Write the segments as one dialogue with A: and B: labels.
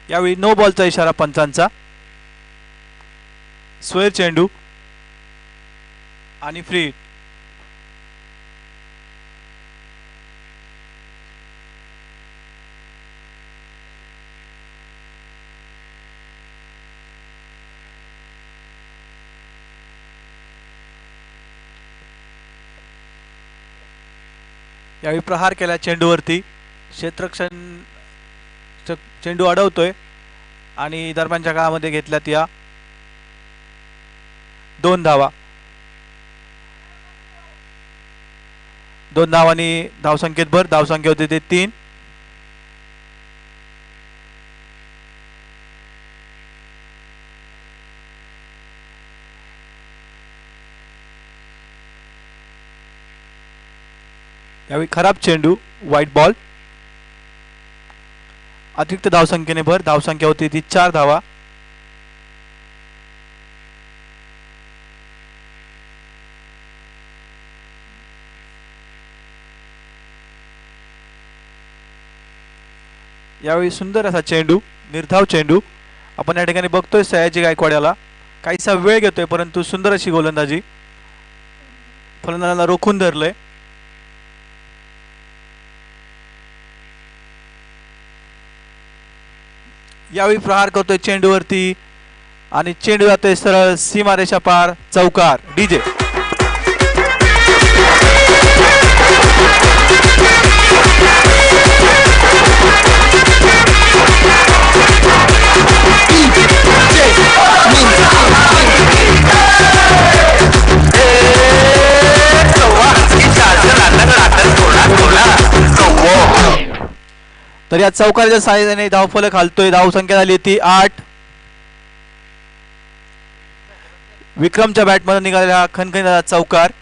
A: यावेळी नो बॉलचा इशारा पंचांचा. स्क्वेअर चेंडू आणि फ्री हिट. यावेळी प्रहार केला चेंडूवरती. क्षेत्ररक्षण चेंडू अडवतोय आणि दरम्यानच्या काळामध्ये घेतल्यात या 2 धावा. 2 धावांनी धावसंख्येत भर. धावसंख्या होती ते 3. यावेळी खराब चेंडू, व्हाईट बॉल. अतिरिक्त धावसंख्येने भर. धावसंख्या होती ती 4 धावा. यावेळी सुंदर असा चेंडू, निर्धाव चेंडू आपण या ठिकाणी बघतोय. सयाजी गायकवाड याला काहीसा वेळ घेतोय परंतु सुंदर अशी गोलंदाजी. फलंदाजाला रोखून धरलंय. यावेळी प्रहार करतोय चेंडूवरती आणि चेंडू जातोय सरळ सीमारेषा पार. चौकार. डीजे. तर या चौकाराच्या साहाय्याने धावफलक हालतोय. धावसंख्या झाली ती 8. विक्रमच्या बॅटमधून निघालेला खणखणीचा चौकार.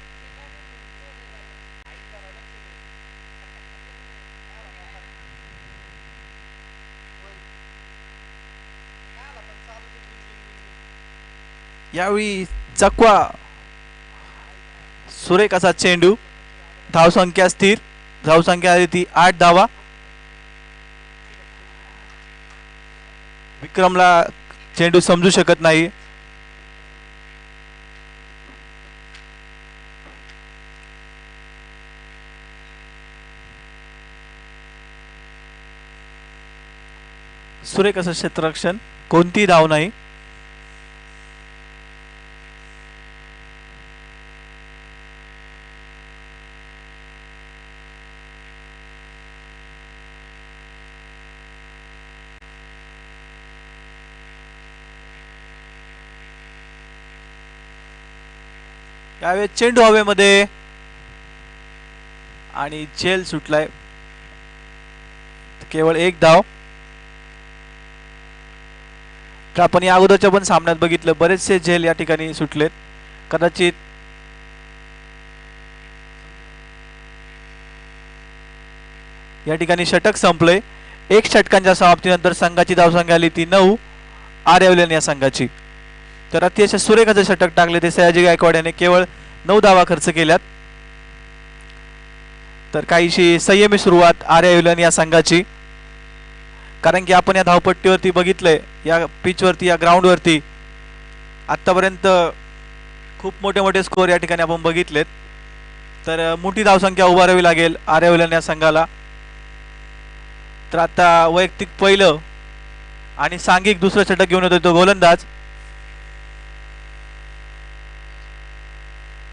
A: यावेळी चकवा सुरेख असा चेंडू. धावसंख्या स्थिर. धावसंख्या आली ती 8 धावा. विक्रमला चेंडू समजू शकत नाही. सुरेख असं क्षेत्ररक्षण. कोणती धाव नाही. यावेळी चेंडू हवेमध्ये आणि झेल सुटलाय. केवळ 1 धाव. तर आपण या अगोदरच्या पण सामन्यात बघितलं बरेचसे झेल या ठिकाणी सुटलेत. कदाचित या ठिकाणी षटक संपलंय. 1 षटकांच्या समाप्तीनंतर संघाची धावसंख्या आली ती 9. आर्यवलन या संघाची. तर अतिशय सुरेखाचे षटक टाकले ते सयाजी गायकवाड याने. केवळ 9 धावा खर्च केल्यात. तर काहीशी संयमी सुरुवात आर्यवलन या संघाची. कारण की आपण या धावपट्टीवरती बघितलंय, या पिचवरती, या ग्राउंडवरती आतापर्यंत खूप मोठे मोठे स्कोर या ठिकाणी आपण बघितलेत. तर मोठी धावसंख्या उभारावी लागेल आर्यवलन या संघाला. तर आता वैयक्तिक पहिलं आणि सांघिक दुसरं षटक घेऊन येतो तो गोलंदाज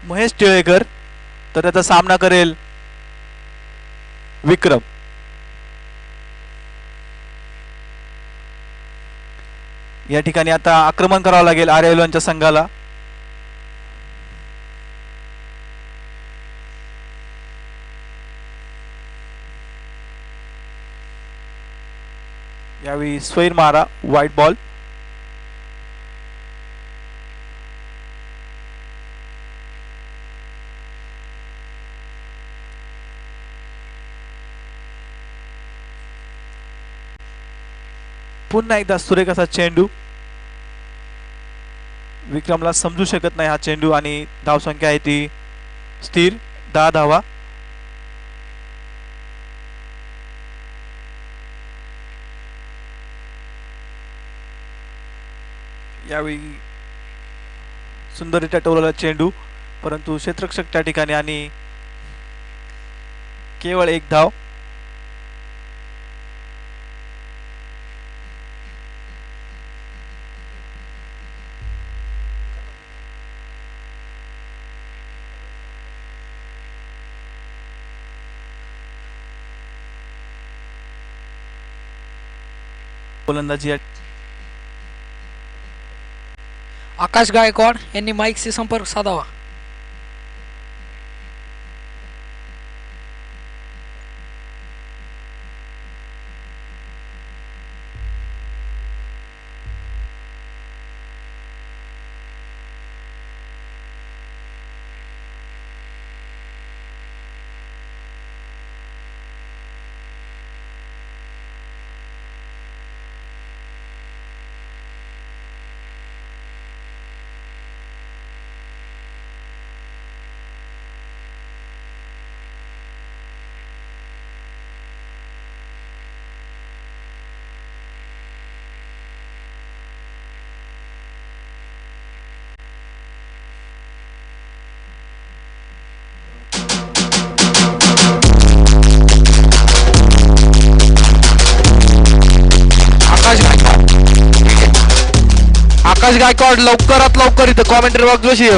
A: महेश टिळेकर. तर त्याचा सामना करेल विक्रम. या ठिकाणी आता आक्रमण करावं लागेल आर्यवलनच्या संघाला. यावेळी स्वैर मारा, व्हाईट बॉल. पुन्हा एकदा सुरेख असा चेंडू. विक्रमला समजू शकत नाही हा चेंडू आणि धावसंख्या आहे ती स्थिर 10 धावा. यावेळी सुंदररित्या टोलला चेंडू, परंतु क्षेत्ररक्षक त्या ठिकाणी आणि केवळ एक धाव. गोलंदाजी
B: आकाश गायकवाड यांनी माईकशी संपर्क साधावा. आकाश गायकवाड लवकरात लवकर इथं कॉमेंट्री बॉक्स बशी.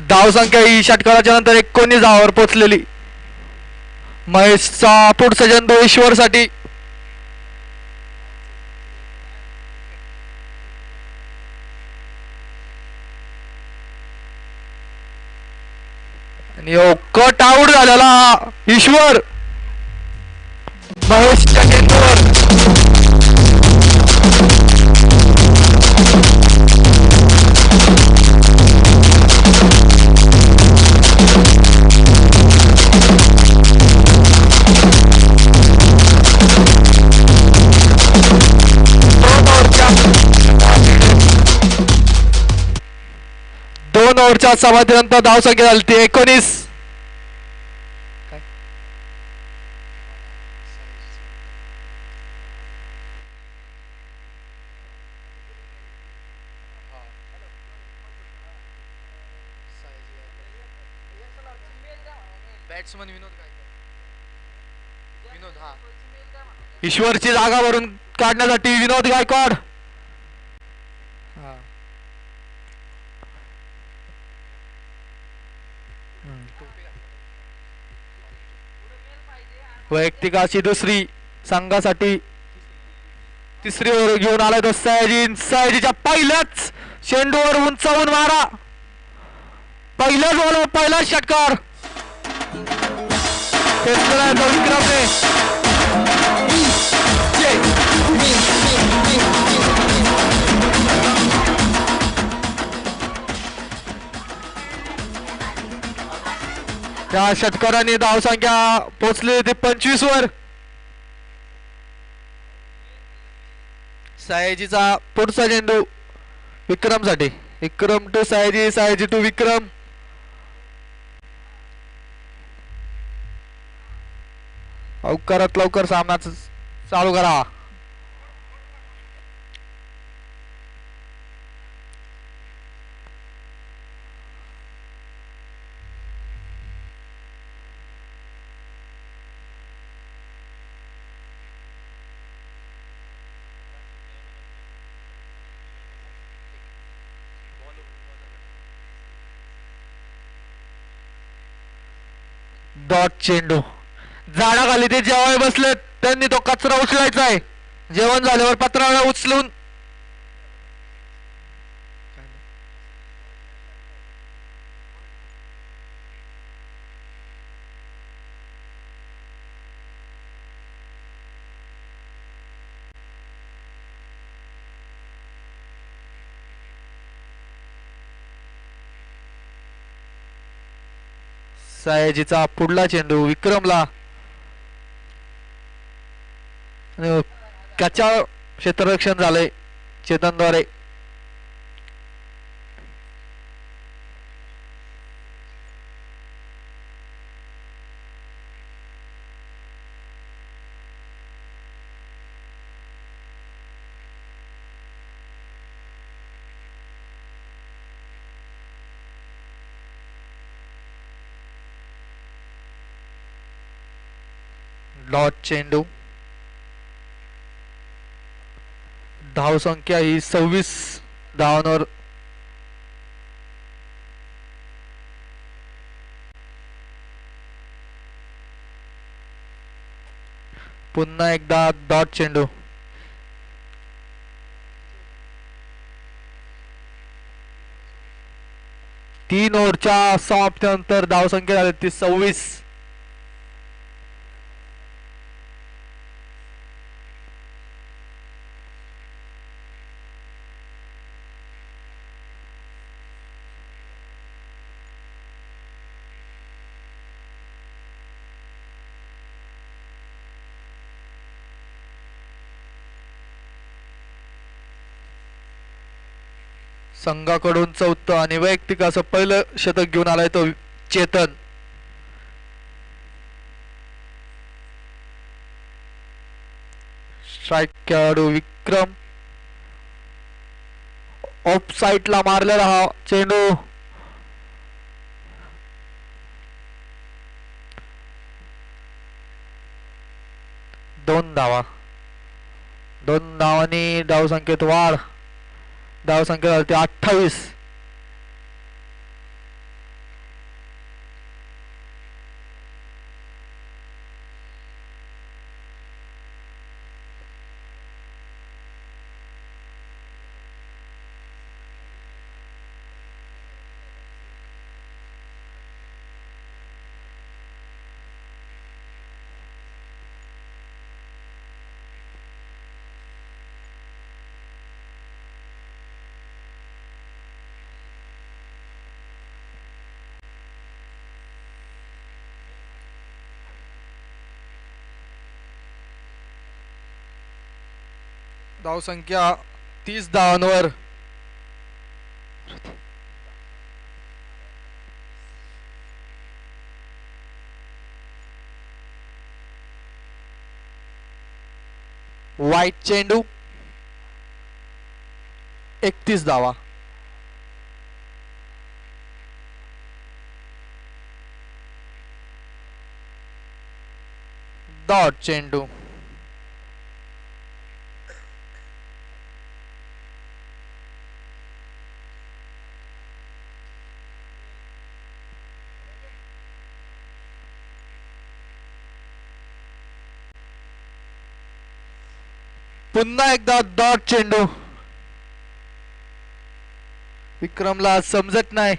B: धावसंख्या ही षटकाराच्या नंतर 19 धावावर पोहोचलेली. महेशचा पुढचा चेंडू ईश्वर साठी. आणि कट आउट झालेला ईश्वर महेशच्या चेंडूवर. दोन ओव्हरच्या समाप्तीनंतर धावसंख्या झाली ती 19. बॅट्समन विनोद हा ईश्वरची जागा भरून काढण्यासाठी विनोद गायकवाड. वैयक्तिकाची दुसरी, संघासाठी तिसरी ओव्हर घेऊन आलाय तो सयाजीच्या पहिल्याच चेंडूवर उंचावून मारा. पहिल्याच बॉलवर पहिलाच षटकार. विक्रमने त्या षटकाराने धावसंख्या पोहोचली होती 25 वर. सयाजीचा पुढचा चेंडू विक्रम साठी. विक्रम टू सयाजी, सयाजी टू विक्रम. लवकरात लवकर सामना चालू करा. डॉट चेंडू झाडाखाली ते जेवाय बसलेत, त्यांनी तो कचरा उचलायचा आहे. जेवण झाल्यावर पत्रावळ्या उचलून सयाजीचा पुढला चेंडू विक्रमला. त्याच्या क्षेत्ररक्षण झालंय चेतनद्वारे. डॉट चेंडू. धावसंख्या ही 26 धावांवर. पुन्हा एकदा डॉट चेंडू. तीन ओव्हरच्या समाप्तीनंतर धावसंख्या झाली ती 26. संघाकडून चौथं आणि वैयक्तिक असं पहिलं शतक घेऊन आलाय तो चेतन. स्ट्राईक खेळाडू विक्रम. ऑफ साईडला मारलेला हा चेंडू. दोन धावांनी धावसंख्येत वाढ. धावसंख्या झाली 28. धावसंख्या 30 धावांवर. वाईट चेंडू. 31 धावा. डॉट चेंडू. पुन्हा एकदा डॉट चेंडू. विक्रमला समजत नाही.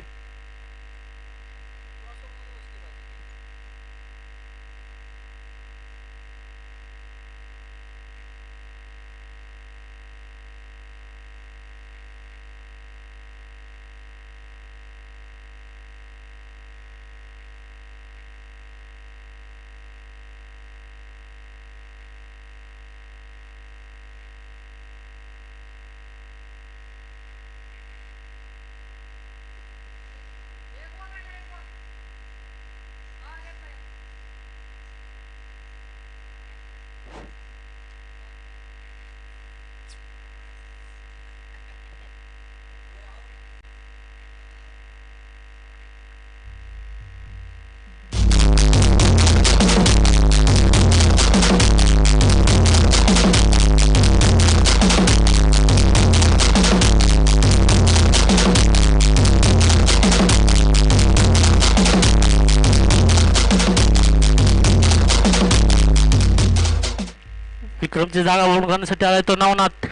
C: विक्रमची जागा भरून करण्यासाठी आलाय तो नवनाथ.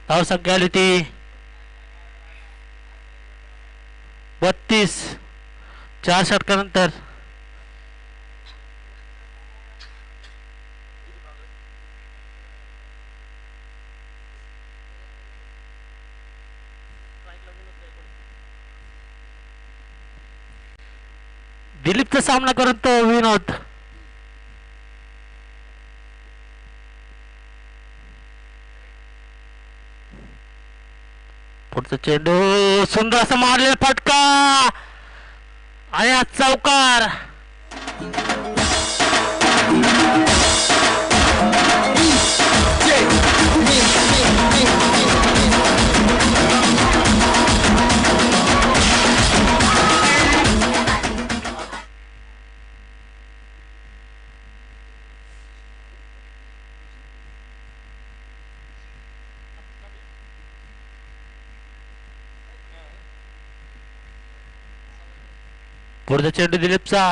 C: धावसंख्या आली ती 32. 4 षटकानंतर. दिलीपचा सामना करत विनोद. पुढचा चेंडू सुंदर असा मारलेला फटका आणि हा चौकार. पुढचा चेंडू दिलीपचा.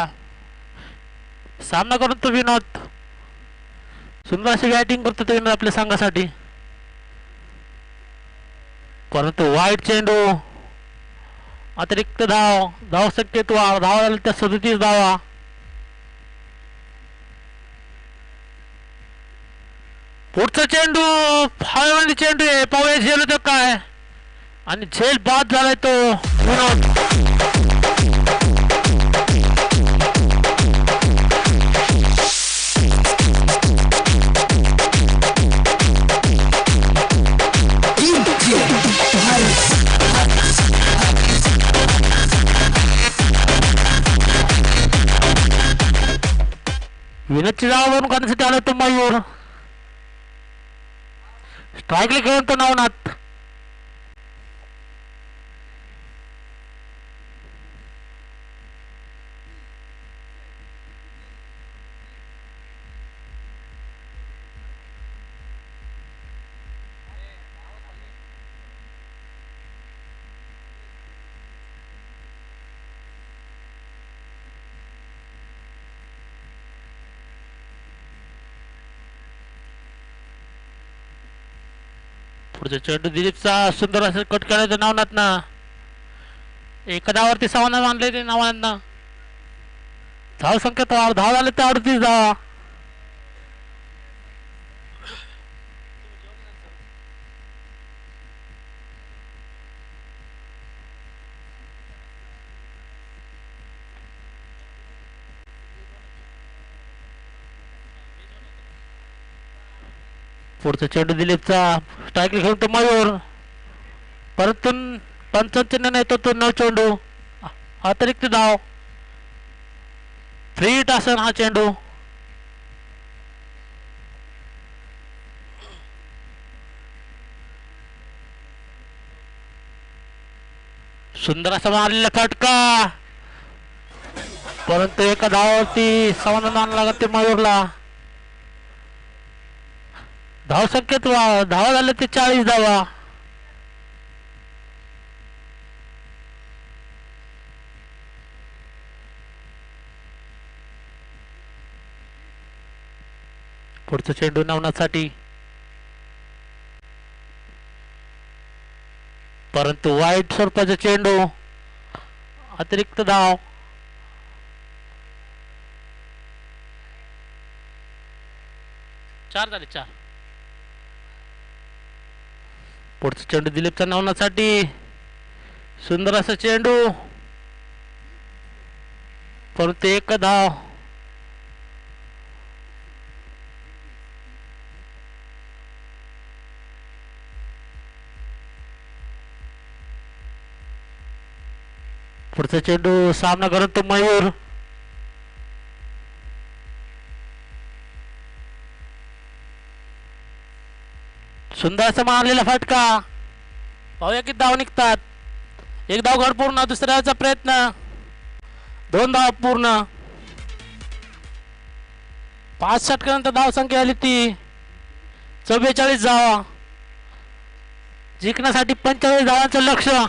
C: सामना करून तो विनोद. सुंदर अशी बॅटिंग करतो तो विनोद आपल्या संघासाठी. परंतु वाईट चेंडू. अतिरिक्त धाव शक्यतो धावा झाला त्या 37 धावा. पुढचा चेंडू हवेमध्ये चेंडू आहे. पाहूया झेल होतो काय आणि झेल बाद झालाय तो विनोद. विनोदची जावा बनवून करण्यासाठी आला तो मयूर. स्ट्राईकला घेऊन तो नवनाथ. पुढचा चेंडू दिलीपचा. सुंदर असं कट केलं नवनाथ ना. एका धावावरती समाधान मानले ते नवनाथनं. धाव संख्या धाव झाले ते 38 धावा. पुढचा चेंडू दिलीपचा. स्ट्राईक घेऊन तो मयूर. परंतु पंचांचे निर्णय तो 9 चेंडू. अतिरिक्त धाव. फ्री हिट असेल हा चेंडू. सुंदर असा मारलेला फटका. परंतु एका धावावरती समाधान आणावं लागत ते मयूरला. धाव संख्येत धावा झाले ते 40 धावा. पुढचा चेंडू नवनाथसाठी. परंतु वाईट स्वरूपाचा चेंडू. अतिरिक्त धाव. चार झाले 4. पुढचा चेंडू दिलीपचा नवनाथसाठी. सुंदर असा चेंडू. परंतु एक धाव. पुढचा चेंडू सामना करत तो मयूर. सुंदर असा मारलेला फटका. पाहूया किती धाव निघतात. एक धाव घर पूर्ण. दुसऱ्याचा प्रयत्न. 2 धाव पूर्ण. 5 षटकानंतर धाव संख्या आली ती 44 धावा. जिंकण्यासाठी 45 धावांचं लक्ष्य.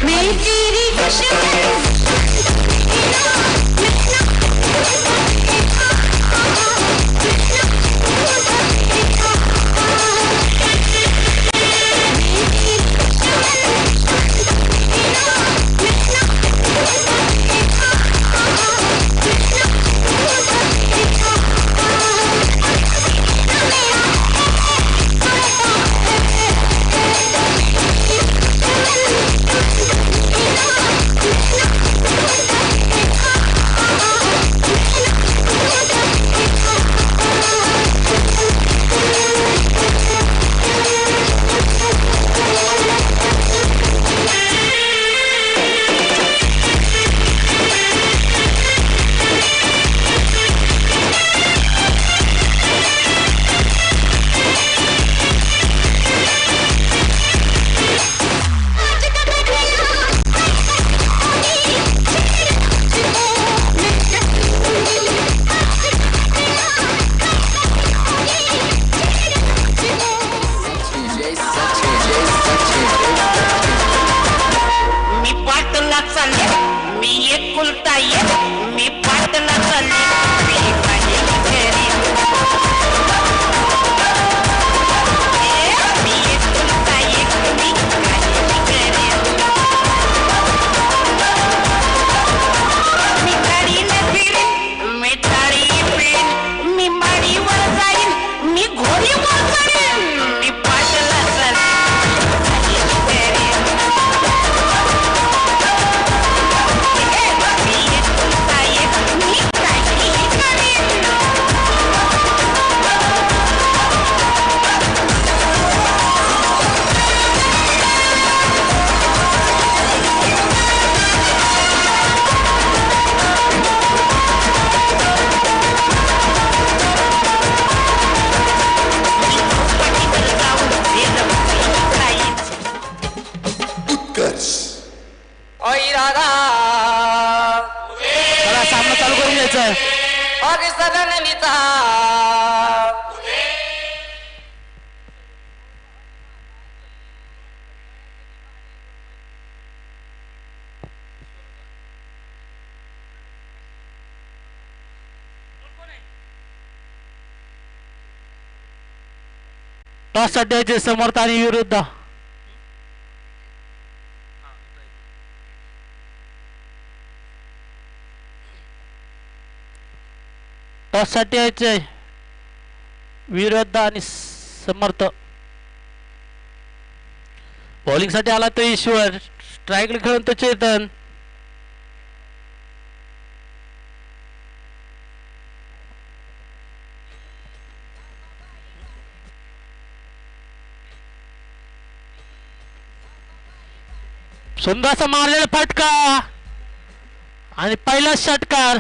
D: मैं तेरी खुशी
C: टॉस साठी यायचे समर्थ आणि विरुद्ध. टॉस साठी यायचे विरुद्ध आणि समर्थ. बॉलिंग साठी आला तो ईश्वर. स्ट्राईकला खेळून तो चेतन. सुंदर असा मारलेला फटका आणि पहिला षटकार.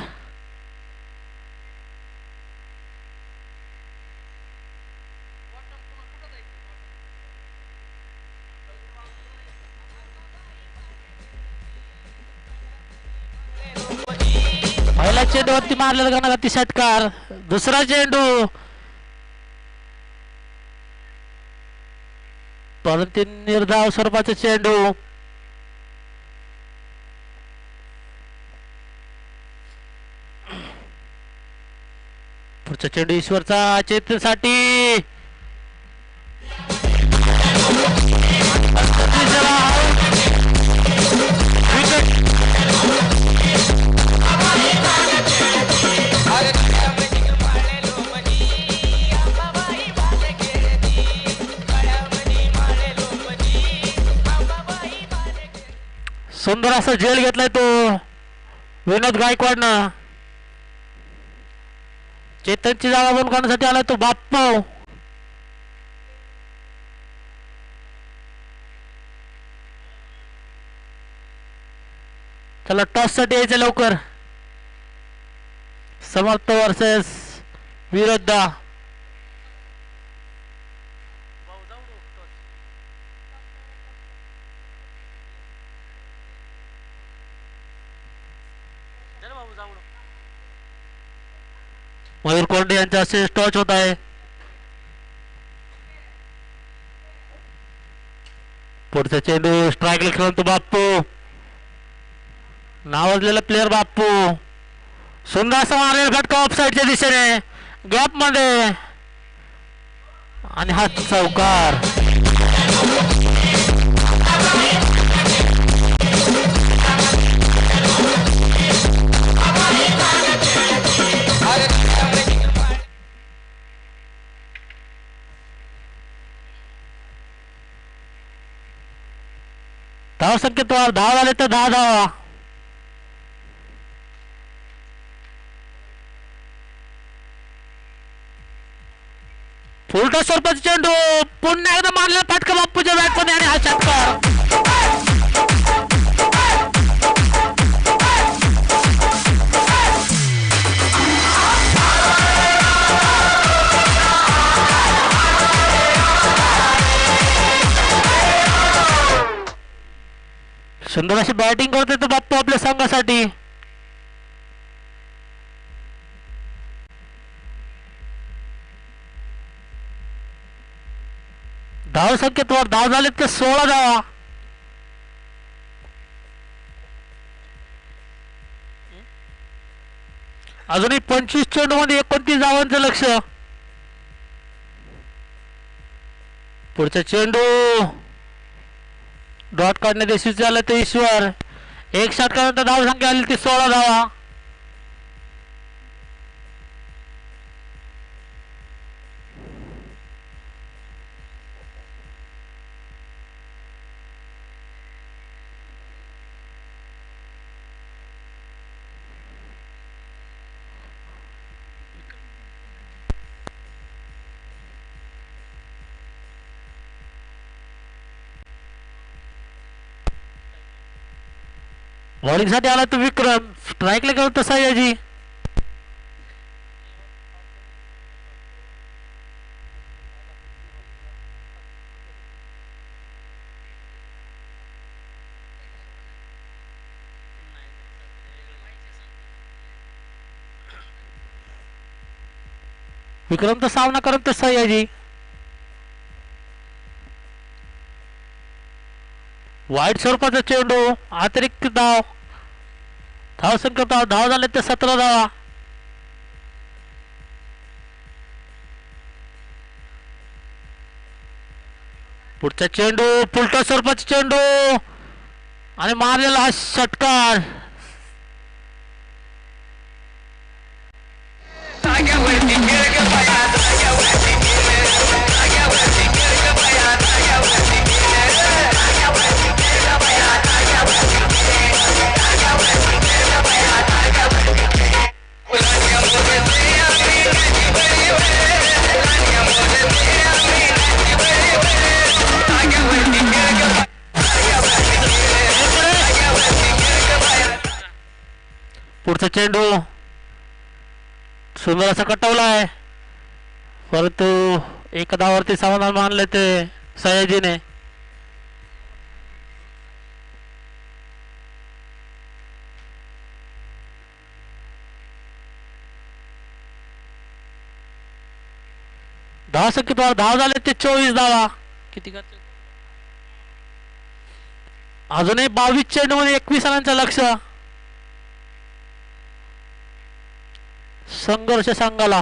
C: पहिला चेंडूवरती मारलेला गणागती षटकार. दुसरा चेंडू परंतु निर्धाव स्वरूपाचा चेंडू. पुढचा चेंडू ईश्वरचा चेतनसाठी. सुंदर असा झेल घेतलाय तो विनोद गायकवाडनं. चेतनची जागा बंद करण्यासाठी आला तो बाप्पू. चला टॉस साठी यायचं लवकर. समर्थ वर्सेस विरुद्ध. मयूर कोंडे यांचा असे टॉच होत आहे. पुढचा चेंडू स्ट्राईकला खेळून तो बाप्पू. नावाजलेला प्लेअर बाप्पू. सुंदर असा मारलेला फटका ऑफ साईडच्या दिशेने गॅप मध्ये आणि हा चौकार. धाव संख्या 10 झाले तर 10 धावा. फुलटॉस स्वरूपाचा चेंडू पुन्हा एकदा मारलेला फटका बाप्पूच्या बॅटमध्ये आणि हा षटकार. सुंदर अशी बॅटिंग करतोय तो बाप्पू आपल्या संघासाठी. धाव संख्येत धाव झाले ते 16 धावा. अजूनही 25 चेंडू मध्ये 29 धावांचं लक्ष. पुढचा चेंडू डॉट काढण्यात यशस्वी झालं ते ईश्वर. एक षटकानंतर धाव संख्या आली ती 16 धावा. बॉलिंग साठी आला तो विक्रम. स्ट्राईकला घेऊन तसा याजी. विक्रम तो सामना करत तसा याजी. वाईट स्वरूपाचा चेंडू अतिरिक्त धाव. धाव संख्या धाव झाले ते 17 धावा. पुढचा चेंडू पुलटा स्वरूपाचा चेंडू आणि मारलेला हा षटकार. पुढचा चेंडू सुंदर असा कटवलाय, परंतु एका धावावरती समाधान मानले ते सयाजीने. धाव संख्येत धाव झाले ते 24 धावा. किती अजूनही 22 चेंडू मध्ये 21 रनांचं लक्ष. संघर्ष संघाला.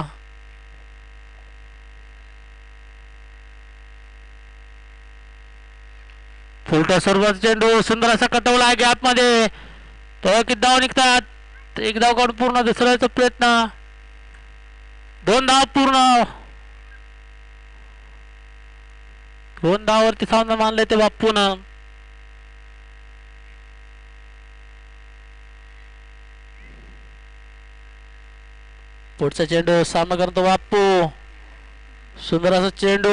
C: फुलटा सर्वात चेंडू सुंदर असा कटवला आहे गॅप मध्ये. तो किती धाव निघतात. एक धाव काढून पूर्ण दुसऱ्याचा प्रयत्न. 2 धाव पूर्ण. 2 धावावरती सामना मानले ते बाप्पून. पुढचा चेंडू सामना करतो बाप्पू. सुंदर असा चेंडू.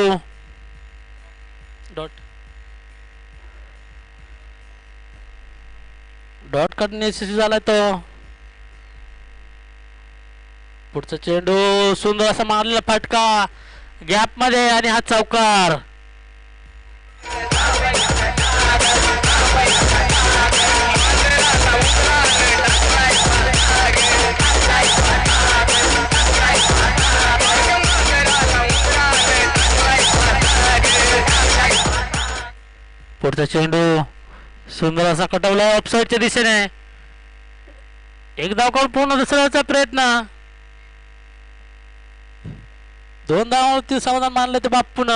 C: डॉट डॉट काढणे यशस्वी झालाय तो. पुढचा चेंडू सुंदर असा मारलेला फटका गॅप मध्ये आणि हा चौकार. पुढचा चेंडू सुंदर असा कटवला ऑफसाईडच्या दिशेने. एक धाव काढून पूर्ण दुसऱ्याचा प्रयत्न. 2 धावावरती समाधान मानले ते बाप्पून.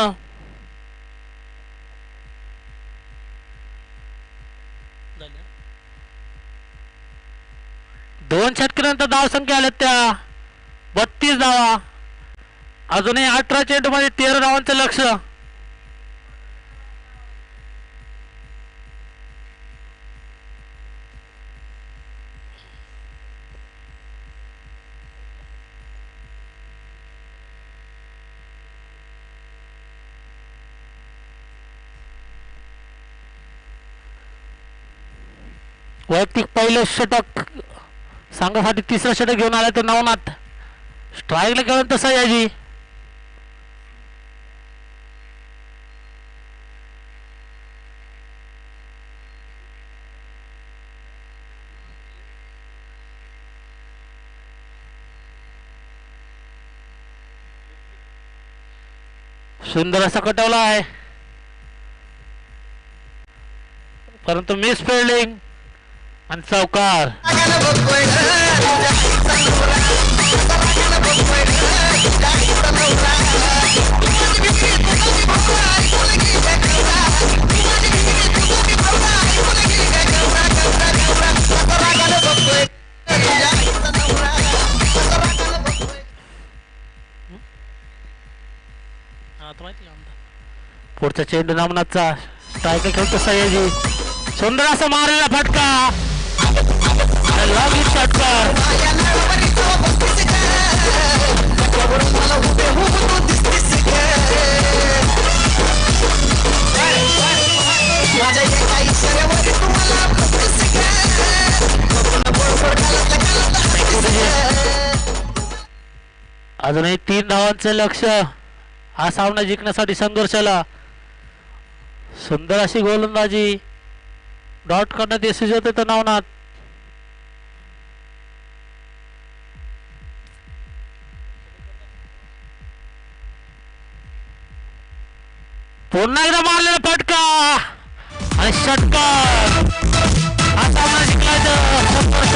C: दोन षटकानंतर धाव संख्या आल्या त्या 32 धावा. अजूनही 18 चेंडू मध्ये 13 धावांचं लक्ष. वैयक्तिक पहिलं षटक संघासाठी तिसरं षटक घेऊन आला तो नवनाथ. स्ट्राईकला खेळून तसा याजी. सुंदर असा कटवला आहे, परंतु मिस फिल्डिंग आणि चौकार. पुढचा चेंडू नामनाथचा स्ट्रायकर खेळतो सयाजी. सुंदर असा मारलेला फटका. षटकार. अजूनही 3 धावांचं लक्ष. हा सामना जिंकण्यासाठी संघर्षाला. सुंदर अशी गोलंदाजी. डॉट करण्यात यशस्वी होते तो नवनाथ. पुन्हा एकदा मारलेला फटका आणि षटकार. हा सामना जिंकण्याचं संघर्ष.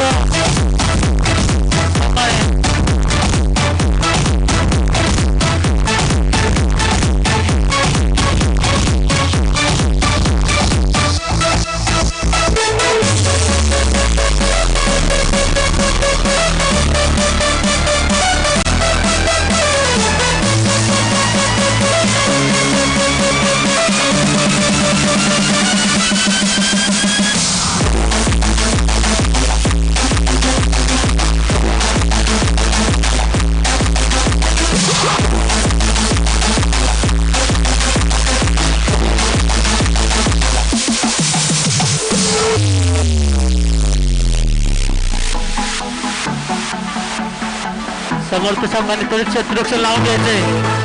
C: समोरच्या संघाने तरी क्षेत्ररक्षण लावून घ्यायचंय.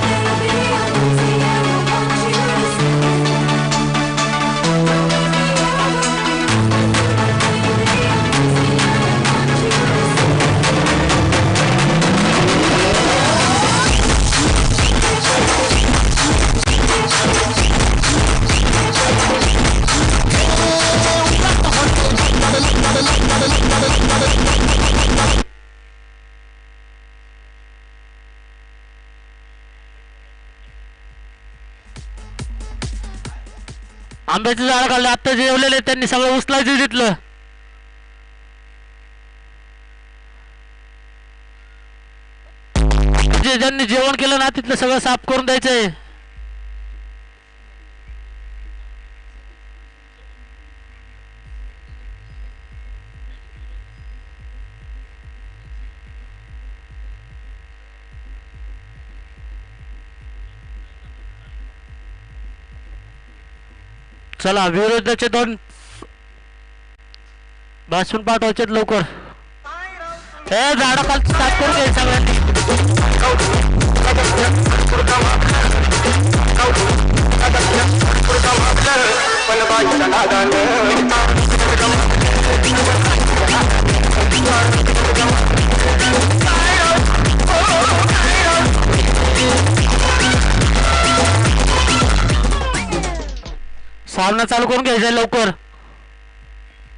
C: आंब्याचे झाड काढले, आत्ता जेवलेले त्यांनी सगळं उचलायचं तिथलं. जे ज्यांनी जेवण केलं ना तिथलं सगळं साफ करून द्यायचंय. चला विरोधाचे 2 बॅट्समन पाठवायचे लवकर. हे झाडा खाली साफ करून घ्यायचं सगळ्यांनी. सामना चालू करून घ्यायचा लवकर.